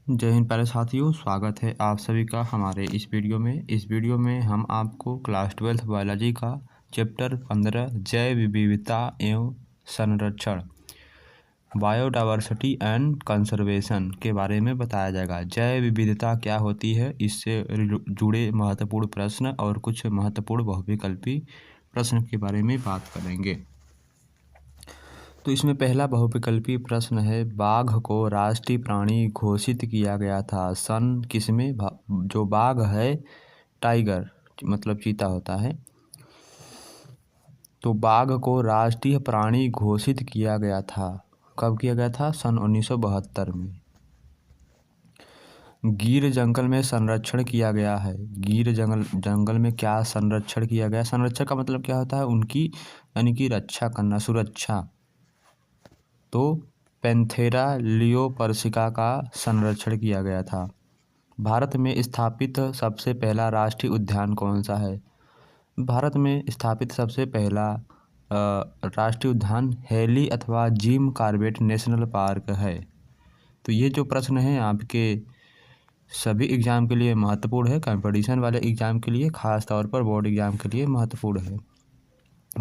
जय हिंद प्यारे साथियों, स्वागत है आप सभी का हमारे इस वीडियो में हम आपको क्लास 12th बायोलॉजी का चैप्टर 15 जैव विविधता एवं संरक्षण बायोडायवर्सिटी एंड कंजर्वेशन के बारे में बताया जाएगा। जैव विविधता क्या होती है, इससे जुड़े महत्वपूर्ण प्रश्न और कुछ महत्वपूर्ण बहुविकल्पी प्रश्न के बारे में बात करेंगे। तो इसमें पहला बहुविकल्पी प्रश्न है, बाघ को राष्ट्रीय प्राणी घोषित किया गया था सन किसमें? जो बाघ है टाइगर मतलब चीता होता है, तो बाघ को राष्ट्रीय प्राणी घोषित किया गया था। कब किया गया था? सन 1972 में। गिर जंगल में संरक्षण किया गया है। गिर जंगल में क्या संरक्षण किया गया? संरक्षण का मतलब क्या होता है? उनकी यानी कि रक्षा करना, सुरक्षा। तो पैंथेरा लियोपर्सिका का संरक्षण किया गया था। भारत में स्थापित सबसे पहला राष्ट्रीय उद्यान कौन सा है? भारत में स्थापित सबसे पहला राष्ट्रीय उद्यान हेली अथवा जिम कॉर्बेट नेशनल पार्क है। तो ये जो प्रश्न है आपके सभी एग्ज़ाम के लिए महत्वपूर्ण है, कंपटीशन वाले एग्ज़ाम के लिए, खास तौर पर बोर्ड एग्ज़ाम के लिए महत्वपूर्ण है।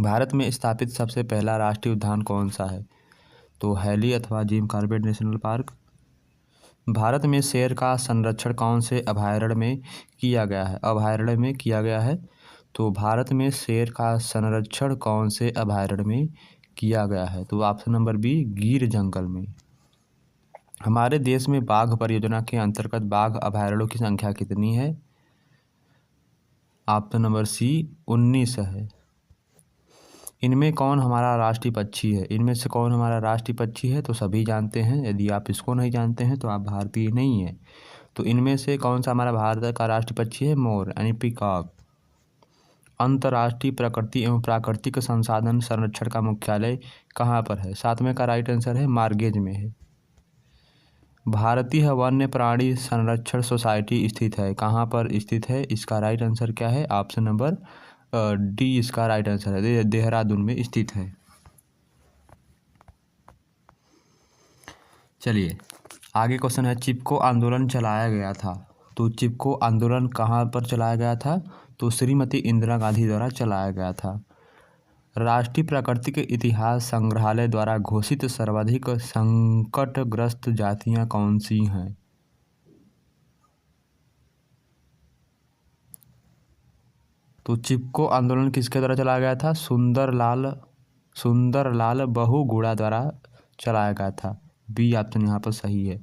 भारत में स्थापित सबसे पहला राष्ट्रीय उद्यान कौन सा है? तो हेली अथवा Jim Corbett national park. Bharat में शेर का संरक्षण कौन से अभयारण्य में किया गया है? अभयारण्य में किया गया है। तो भारत में शेर का संरक्षण कौन से अभयारण्य में किया गया है? तो ऑप्शन नंबर बी, गिर जंगल में। हमारे देश में बाघ परियोजना के अंतर्गत बाघ अभयारण्यों की संख्या कितनी है? ऑप्शन नंबर सी, 19 है। इनमें कौन हमारा राष्ट्रीय पक्षी है? इनमें से कौन हमारा राष्ट्रीय पक्षी है? तो सभी जानते हैं। यदि आप इसको नहीं जानते हैं तो आप भारतीय नहीं हैं। तो इनमें से कौन सा हमारा भारत का राष्ट्रीय पक्षी है? मोर यानी पीकॉक। अंतर्राष्ट्रीय प्रकृति एवं प्राकृतिक संसाधन संरक्षण का मुख्यालय कहाँ पर है? 7वें का राइट आंसर है मार्गेज में है। भारतीय वन्य प्राणी संरक्षण सोसाइटी स्थित है, कहाँ पर स्थित है? इसका राइट आंसर क्या है? ऑप्शन नंबर डी इसका राइट आंसर है, देहरादून में स्थित है। चलिए आगे क्वेश्चन है, चिपको आंदोलन चलाया गया था। तो चिपको आंदोलन कहाँ पर चलाया गया था? तो श्रीमती इंदिरा गांधी द्वारा चलाया गया था। राष्ट्रीय प्राकृतिक इतिहास संग्रहालय द्वारा घोषित सर्वाधिक संकटग्रस्त जातियां कौन सी हैं? तो चिपको आंदोलन किसके द्वारा चलाया गया था? सुंदरलाल बहुगुणा द्वारा चलाया गया था। बी ऑप्शन यहाँ पर सही है।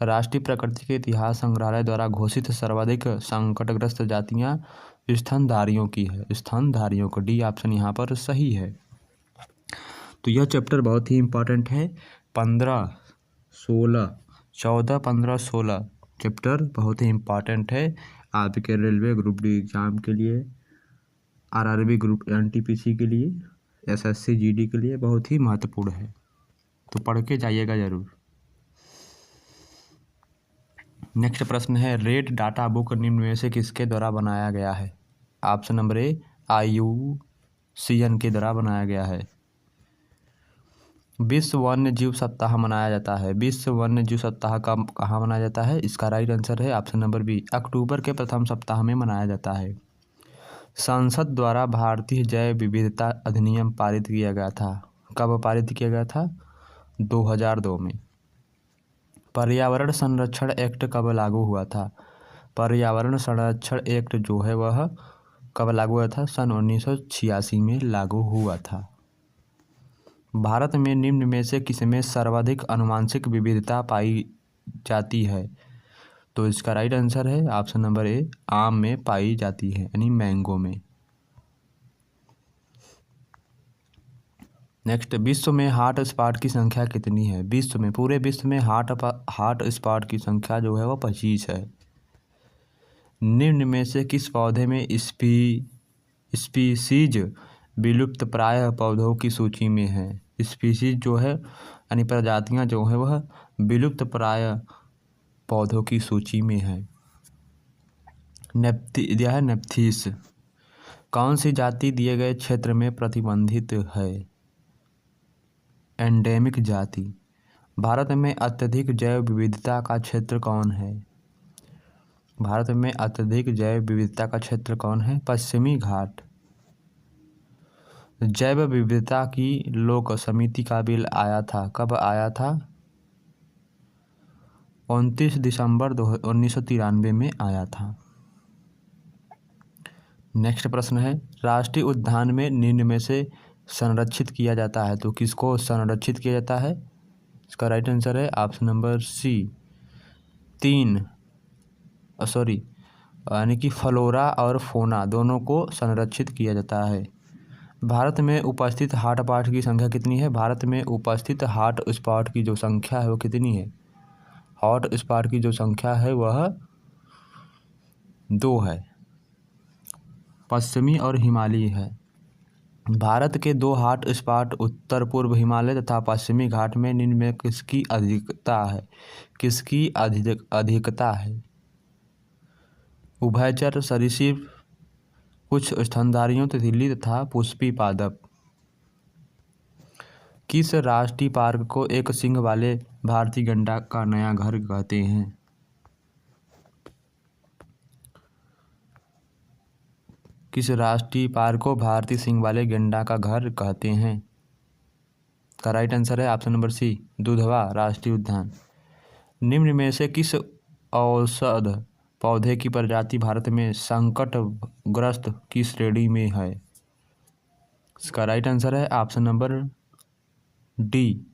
राष्ट्रीय प्राकृतिक इतिहास संग्रहालय द्वारा घोषित सर्वाधिक संकटग्रस्त जातियां स्तनधारियों की है, स्तनधारियों को। डी ऑप्शन यहाँ पर सही है। तो यह चैप्टर बहुत ही इम्पोर्टेंट है। 15, 16, 14, 15, 16 चैप्टर बहुत ही इम्पोर्टेंट है आपके रेलवे ग्रुप डी एग्ज़ाम के लिए, आरआरबी ग्रुप एनटीपीसी के लिए, एसएससी जीडी के लिए बहुत ही महत्वपूर्ण है। तो पढ़ के जाइएगा ज़रूर। नेक्स्ट प्रश्न है, रेड डाटा बुक निम्न में से किसके द्वारा बनाया गया है? ऑप्शन नंबर ए, IUCN के द्वारा बनाया गया है। विश्व वन्य जीव सप्ताह मनाया जाता है। विश्व वन्य जीव सप्ताह कहाँ मनाया जाता है? इसका राइट आंसर है ऑप्शन नंबर बी, अक्टूबर के प्रथम सप्ताह में मनाया जाता है। संसद द्वारा भारतीय जैव विविधता अधिनियम पारित किया गया था। कब पारित किया गया था? 2002 में। पर्यावरण संरक्षण एक्ट कब लागू हुआ था? पर्यावरण संरक्षण एक्ट जो है वह कब लागू हुआ था? सन 1986 में लागू हुआ था। भारत में निम्न में से किसमें सर्वाधिक आनुवंशिक विविधता पाई जाती है? तो इसका राइट आंसर है ऑप्शन नंबर ए, आम में पाई जाती है यानी मैंगो में। नेक्स्ट, विश्व में हॉट स्पॉट की संख्या कितनी है? विश्व में, पूरे विश्व में हॉट स्पॉट की संख्या जो है वो 25 है। निम्न में से किस पौधे में स्पीसीज विलुप्त प्राय पौधों की सूची में है? स्पीसीज जो है यानी प्रजातियां जो है वह विलुप्त प्राय पौधों की सूची में है। यह है नेप्थीस। कौन सी जाति दिए गए क्षेत्र में प्रतिबंधित है? एंडेमिक जाति। भारत में अत्यधिक जैव विविधता का क्षेत्र कौन है? भारत में अत्यधिक जैव विविधता का क्षेत्र कौन है? पश्चिमी घाट। जैव विविधता की लोक समिति का बिल आया था, कब आया था? 29 दिसंबर 1993 में आया था। नेक्स्ट प्रश्न है, राष्ट्रीय उद्यान में निम्न में से संरक्षित किया जाता है, तो किसको संरक्षित किया जाता है? इसका राइट आंसर है ऑप्शन नंबर सी, यानी कि फ्लोरा और फोना दोनों को संरक्षित किया जाता है। भारत में उपस्थित हॉटस्पॉट की संख्या कितनी है? भारत में उपस्थित हॉटस्पॉट की जो संख्या है वो कितनी है? हॉटस्पॉट की जो संख्या है वह 2 है, पश्चिमी और हिमालयी है। भारत के 2 हॉटस्पॉट उत्तर पूर्व हिमालय तथा पश्चिमी घाट में निम्न में किसकी अधिकता है? किसकी अधिकता है? उभयचर सरीसृप, कुछ स्तनधारियों, तितली तथा पुष्पी पादप। किस राष्ट्रीय पार्क को एक सींग वाले भारतीय गैंडा का नया घर कहते हैं? किस राष्ट्रीय पार्क को भारतीय सींग वाले गैंडा का घर कहते हैं? का राइट आंसर है ऑप्शन नंबर सी, दुधवा राष्ट्रीय उद्यान। निम्न में से किस औषध पौधे की प्रजाति भारत में संकटग्रस्त की श्रेणी में है? इसका राइट आंसर है ऑप्शन नंबर डी,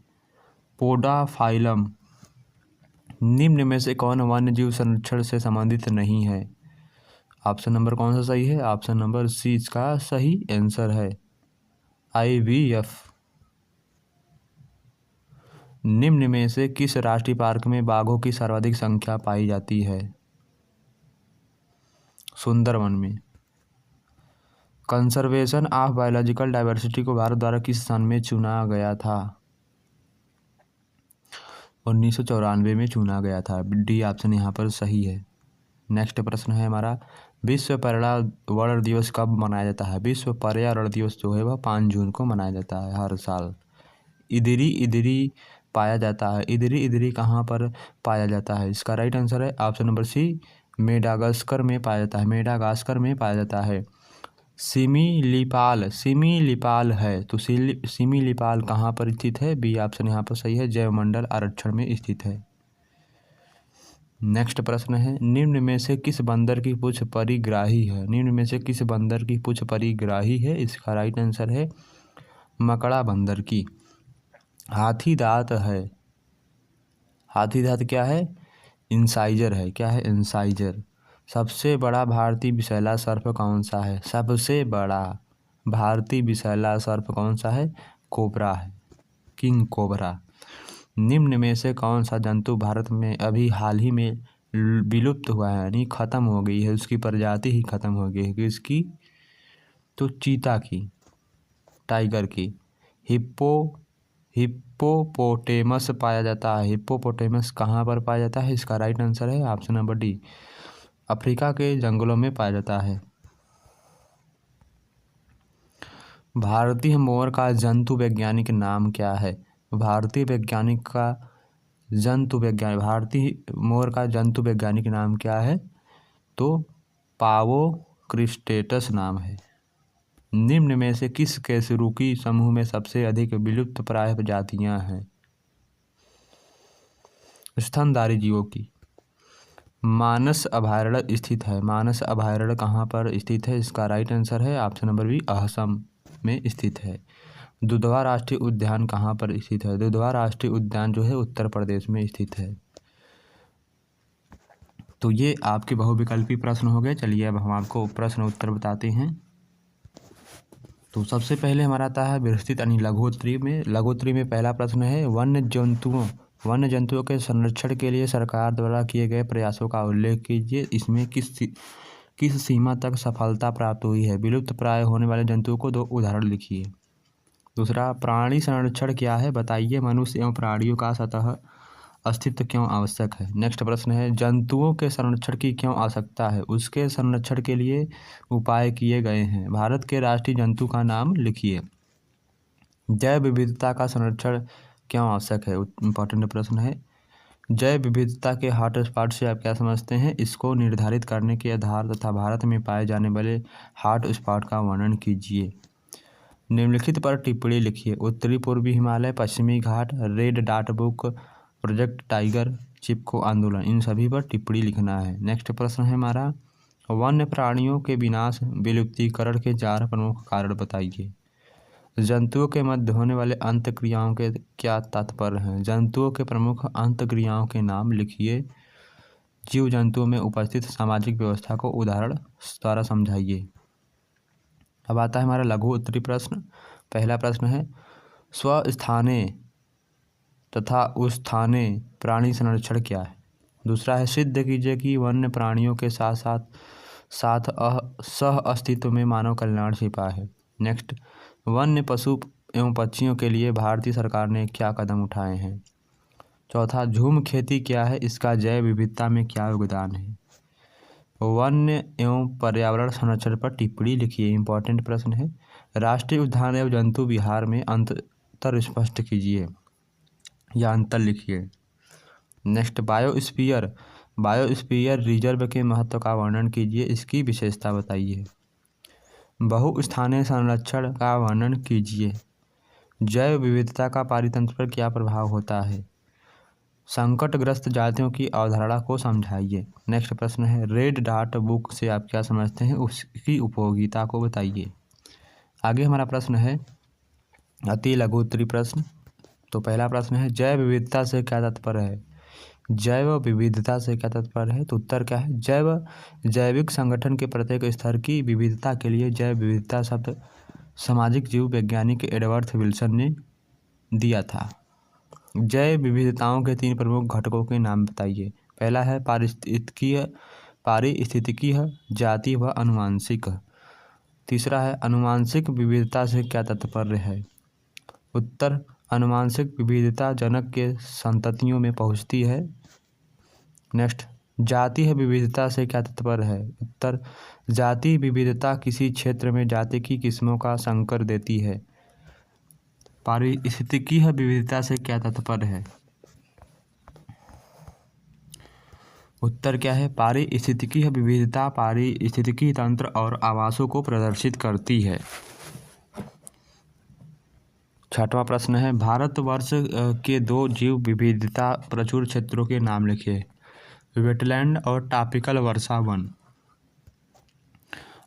पोडाफाइलम। निम्न में से कौन वन्य जीव संरक्षण से संबंधित नहीं है? ऑप्शन नंबर कौन सा सही है? ऑप्शन नंबर सी इसका सही आंसर है, IVF। निम्न में से किस राष्ट्रीय पार्क में बाघों की सर्वाधिक संख्या पाई जाती है? सुंदरवन में। कंजर्वेशन ऑफ बायोलॉजिकल डाइवर्सिटी को भारत द्वारा किस सन में चुना गया था? 1994 में चुना गया था। डी ऑप्शन यहाँ पर सही है। नेक्स्ट प्रश्न है हमारा, विश्व पर्यावरण दिवस कब मनाया जाता है? विश्व पर्यावरण दिवस जो है वह 5 जून को मनाया जाता है हर साल। इदरी पाया जाता है। इदरी कहाँ पर पाया जाता है? इसका राइट आंसर है ऑप्शन नंबर सी, मेडागास्कर में पाया जाता है। मेडागास्कर में पाया जाता है। सिमिलीपाल है, तो सिमिलीपाल कहाँ पर स्थित है? बी ऑप्शन यहाँ पर सही है, जैवमंडल आरक्षण में स्थित है। नेक्स्ट प्रश्न है, निम्न में से किस बंदर की पूंछ परिग्राही है? निम्न में से किस बंदर की पूंछ परिग्राही है? इसका राइट आंसर है मकड़ा बंदर की। हाथी दांत है। हाथी दांत क्या है? इंसाइजर है। क्या है? इंसाइजर। सबसे बड़ा भारतीय विषैला सर्प कौन सा है? सबसे बड़ा भारतीय विषैला सर्प कौन सा है? कोबरा है, किंग कोबरा। निम्न में से कौन सा जंतु भारत में अभी हाल ही में विलुप्त हुआ है, यानी खत्म हो गई है, उसकी प्रजाति ही खत्म हो गई है? किसकी? तो चीता की, टाइगर की। हिप्पोपोटेमस पाया जाता है। हिप्पोपोटेमस कहाँ पर पाया जाता है? इसका राइट आंसर है ऑप्शन नंबर डी, अफ्रीका के जंगलों में पाया जाता है। भारतीय मोर का जंतु वैज्ञानिक नाम क्या है? भारतीय मोर का जंतु वैज्ञानिक नाम क्या है? तो पावो क्रिस्टेटस नाम है। निम्न में से किस कशेरुकी समूह में सबसे अधिक विलुप्त प्राय प्रजातियां हैं? स्तनधारी जीवों की। मानस अभयारण्य स्थित है। मानस अभयारण्य कहाँ पर स्थित है? इसका राइट आंसर है ऑप्शन नंबर बी, असम में स्थित है। दुधवा राष्ट्रीय उद्यान कहाँ पर स्थित है? दुधवा राष्ट्रीय उद्यान जो है उत्तर प्रदेश में स्थित है। तो ये आपके बहुविकल्पी प्रश्न हो गए। चलिए अब हम आपको प्रश्न उत्तर बताते हैं। तो सबसे पहले हमारा आता है विस्तृत यानी लघुत्तरी में। लघुत्तरी में पहला प्रश्न है, वन्य जंतुओं के संरक्षण के लिए सरकार द्वारा किए गए प्रयासों का उल्लेख कीजिए। इसमें किस सीमा तक सफलता प्राप्त हुई है? विलुप्त प्राय होने वाले जंतुओं को 2 उदाहरण लिखिए। दूसरा, प्राणी संरक्षण क्या है? बताइए। मनुष्य एवं प्राणियों का सतह अस्तित्व क्यों आवश्यक है? नेक्स्ट प्रश्न है, जंतुओं के संरक्षण की क्यों आवश्यकता है? उसके संरक्षण के लिए उपाय किए गए हैं। भारत के राष्ट्रीय जंतु का नाम लिखिए। जैव विविधता का संरक्षण क्यों आवश्यक है? इम्पोर्टेंट प्रश्न है। जैव विविधता के हॉटस्पॉट से आप क्या समझते हैं? इसको निर्धारित करने के आधार तथा भारत में पाए जाने वाले हॉटस्पॉट का वर्णन कीजिए। निम्नलिखित पर टिप्पणी लिखिए। उत्तरी पूर्वी हिमालय, पश्चिमी घाट, red dot book, project tiger, Chipko आंदोलन, इन सभी पर टिप्पणी लिखना है। नेक्स्ट प्रश्न है हमारा, वन्य प्राणियों के विनाश विलुप्तीकरण के 4 प्रमुख कारण बताइए। जंतुओं के मध्य होने वाले अंतःक्रियाओं के क्या तात्पर्य हैं? जंतुओं के प्रमुख अंतःक्रियाओं के नाम लिखिए। जीव जंतुओं में उपस्थित सामाजिक व्यवस्था को उदाहरण द्वारा समझाइए। अब आता है हमारा लघु उत्तरी प्रश्न। पहला प्रश्न है, स्वस्थाने तथा उस्थाने प्राणी संरक्षण क्या है? दूसरा है, सिद्ध कीजिए कि वन्य प्राणियों के साथ साथ सह अस्तित्व में मानव कल्याण छिपा है। नेक्स्ट, वन्य पशु एवं पक्षियों के लिए भारतीय सरकार ने क्या कदम उठाए हैं? चौथा, झूम खेती क्या है? इसका जैव विविधता में क्या योगदान है? वन्य एवं पर्यावरण संरक्षण पर टिप्पणी लिखिए। इंपॉर्टेंट प्रश्न है। राष्ट्रीय उद्यान एवं जंतु विहार में अंतर स्पष्ट कीजिए या अंतर लिखिए। नेक्स्ट, बायोस्फीयर रिजर्व के महत्व का वर्णन कीजिए, इसकी विशेषता बताइए। बहुस्थानीय संरक्षण का वर्णन कीजिए। जैव विविधता का पारितंत्र पर क्या प्रभाव होता है? संकटग्रस्त जातियों की अवधारणा को समझाइए। नेक्स्ट प्रश्न है, रेड डॉट बुक से आप क्या समझते हैं? उसकी उपयोगिता को बताइए। आगे हमारा प्रश्न है अति लघु उत्तरी प्रश्न। तो पहला प्रश्न है, जैव विविधता से क्या तात्पर्य है? जैव विविधता से क्या तात्पर्य है? तो उत्तर क्या है? जैविक संगठन के प्रत्येक स्तर की विविधता के लिए जैव विविधता शब्द सामाजिक जीव वैज्ञानिक एडवर्ड विल्सन ने दिया था। जैव विविधताओं के 3 प्रमुख घटकों के नाम बताइए। पहला है पारिस्थितिकीय, जातीय व अनुवांशिक। तीसरा है, अनुवांशिक विविधता से क्या तात्पर्य है? उत्तर, अनुवांशिक विविधता जनक के संततियों में पहुंचती है। नेक्स्ट, जातीय विविधता से क्या तात्पर्य है? उत्तर, जातीय विविधता किसी क्षेत्र में जाति की किस्मों का संकर देती है। पारिस्थितिकीय विविधता से क्या तात्पर्य है? उत्तर क्या है? पारिस्थितिकीय विविधता पारिस्थितिकी तंत्र और आवासों को प्रदर्शित करती है। छठवां प्रश्न है, भारतवर्ष के 2 जीव विविधता प्रचुर क्षेत्रों के नाम लिखिए। वेटलैंड और टॉपिकल वर्षा वन।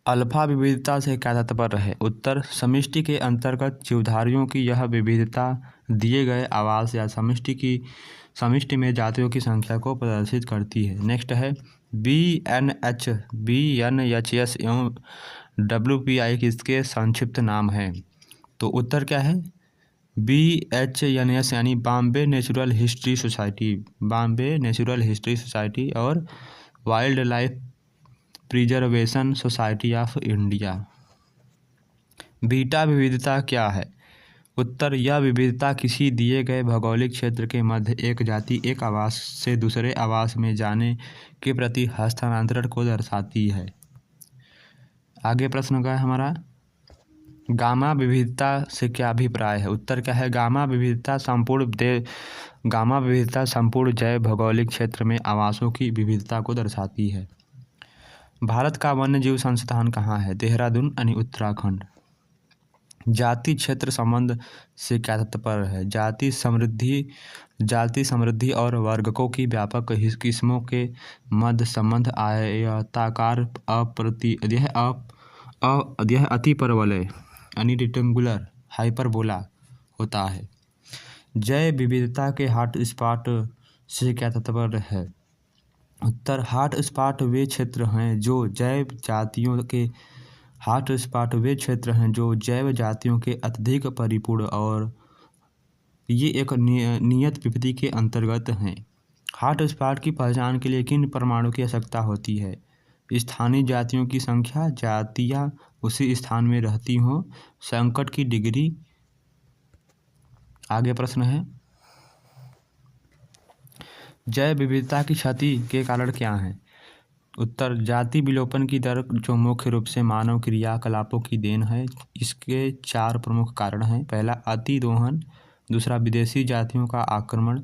अल्फा विविधता से क्या तात्पर्य है? उत्तर, समष्टि के अंतर्गत जीवधारियों की यह विविधता दिए गए आवास या समष्टि में जातियों की संख्या को प्रदर्शित करती है। नेक्स्ट है, BNHS एवं WPI किसके संक्षिप्त नाम है? तो उत्तर क्या है? BHNS यानी बॉम्बे नेचुरल हिस्ट्री सोसाइटी और wild life preservation society of India. Beta विविधता क्या है? उत्तर, यह विविधता किसी दिए गए भौगोलिक क्षेत्र के मध्य एक जाति एक आवास से दूसरे आवास में जाने के प्रति हस्तांतरण को दर्शाती है। आगे प्रश्न का है हमारा, गामा विविधता से क्या अभिप्राय है? उत्तर क्या है? गामा विविधता संपूर्ण जैव भौगोलिक क्षेत्र में आवासों की विविधता को दर्शाती है। भारत का वन्यजीव संस्थान कहाँ है? देहरादून यानी उत्तराखंड। जाति क्षेत्र संबंध से क्या तात्पर्य है? जाति समृद्धि और वर्गकों की व्यापक किस्मों के मध्य संबंध आयताकार अतिपरवलय यानी रेक्टेंगुलर हाइपरबोला होता है। जैव विविधता के हॉटस्पॉट से क्या तात्पर्य है? उत्तर, हॉटस्पॉट वे क्षेत्र हैं जो जैव जातियों के अत्यधिक परिपूर्ण और ये एक नियत विपत्ति के अंतर्गत हैं। हॉटस्पॉट की पहचान के लिए किन प्रमाणों की आवश्यकता होती है? स्थानीय जातियों की संख्या, जातियां उसी स्थान में रहती हों, संकट की डिग्री। आगे प्रश्न है, जैव विविधता की क्षति के कारण क्या हैं? उत्तर, जाति विलोपन की दर जो मुख्य रूप से मानव क्रियाकलापों की देन है। इसके 4 प्रमुख कारण हैं। पहला, अति दोहन, दूसरा विदेशी जातियों का आक्रमण,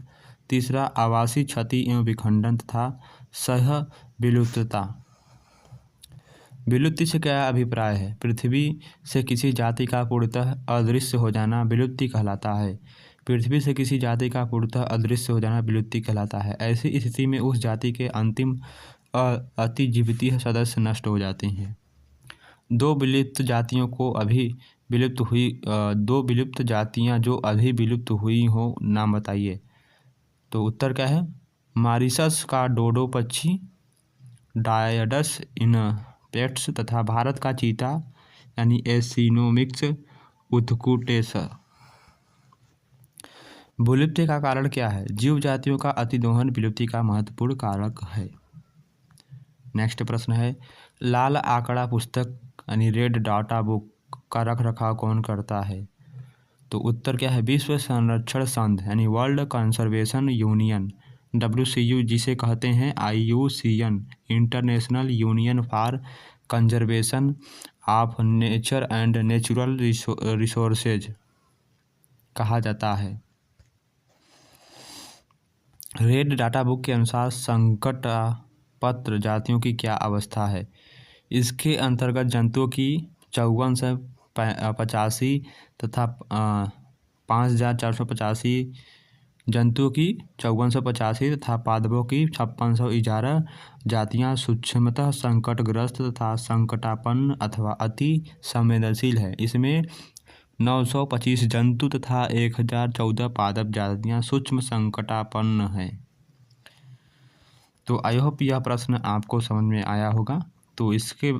तीसरा आवासीय क्षति एवं विखंडन तथा सह विलुप्तता। विलुप्ति से क्या अभिप्राय है? पृथ्वी से किसी जाति का पूर्णतः अदृश्य हो जाना विलुप्ति कहलाता है। पृथ्वी से किसी जाति का पूर्णतः अदृश्य हो जाना विलुप्ति कहलाता है। ऐसी स्थिति में उस जाति के अंतिम अतिजीवितीय सदस्य नष्ट हो जाते हैं। दो विलुप्त जातियां जो अभी विलुप्त हुई हो नाम बताइए। तो उत्तर क्या है? मॉरिशस का डोडो पक्षी, डायडस इनपेक्ट्स तथा भारत का चीता यानी एसिनोमिक्स उत्कुटेस। विलुप्ति का कारण क्या है? जीव जातियों का अतिदोहन विलुप्ति का महत्वपूर्ण कारक है। नेक्स्ट प्रश्न है, लाल आंकड़ा पुस्तक यानी रेड डाटा बुक का रखरखाव कौन करता है? तो उत्तर क्या है? विश्व संरक्षण संघ यानी वर्ल्ड कंजर्वेशन यूनियन WCU, जिसे कहते हैं IUCN international union for conservation of nature and natural resources कहा जाता है। रेड डाटा बुक के अनुसार संकटपत्र जातियों की क्या अवस्था है? इसके अंतर्गत जंतुओं की 54 से 85 तथा 5485 जंतुओं की 5485 तथा पादपों की 5611 जातियां सूक्ष्मतः संकटग्रस्त तथा संकटापन्न अथवा अति संवेदनशील है। इसमें 925 जंतु तथा 1014 पादप जातियां सूक्ष्म संकटापन्न हैं। तो आई होप यह प्रश्न आपको समझ में आया होगा। तो इसके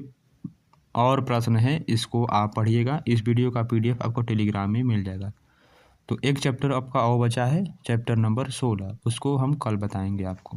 और प्रश्न है, इसको आप पढ़िएगा। इस वीडियो का PDF आपको टेलीग्राम में मिल जाएगा। तो एक चैप्टर आपका और बचा है, चैप्टर नंबर 16, उसको हम कल बताएंगे आपको।